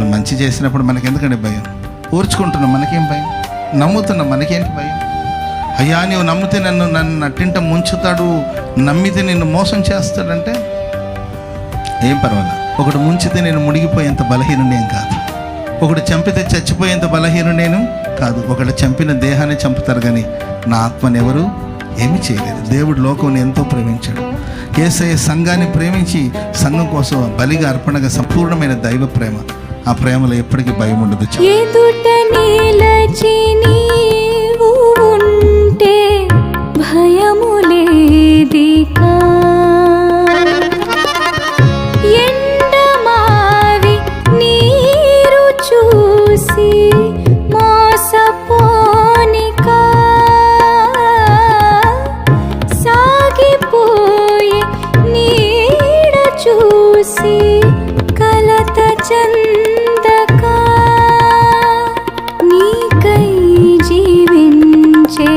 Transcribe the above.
మనం మంచి చేసినప్పుడు మనకెందుకండి భయం? ఓర్చుకుంటున్నాం, మనకేం భయం? నమ్ముతున్నాం, మనకేంటి భయం? అయ్యా నీవు నమ్మితే నన్ను నట్టింట ముంచుతాడు, నమ్మితే నిన్ను మోసం చేస్తాడంటే ఏం పర్వాలేదు. ఒకడు ముంచితే నేను మునిగిపోయేంత బలహీనుడేం కాదు, ఒకడు చంపితే చచ్చిపోయేంత బలహీనుడేను కాదు. ఒకడు చంపిన దేహాన్ని చంపుతారు కానీ నా ఆత్మని ఎవరు ఏమి చేయలేదు. దేవుడు లోకంని ఎంతో ప్రేమించాడు. యేసయ్య సంఘాన్ని ప్రేమించి సంఘం కోసం బలిగా అర్పణగా సంపూర్ణమైన దైవ ప్రేమ. ఆ ప్రేమలో ఎప్పటికీ భయం ఉండదు. ఎదుట నిలచి నీవు ఉంటే భయము లేదికా, ఎండమావి నీరు చూసి మోసపోనికా, సాగిపోయి నీడ చూసి కలత చెందక, నీకై జీవించే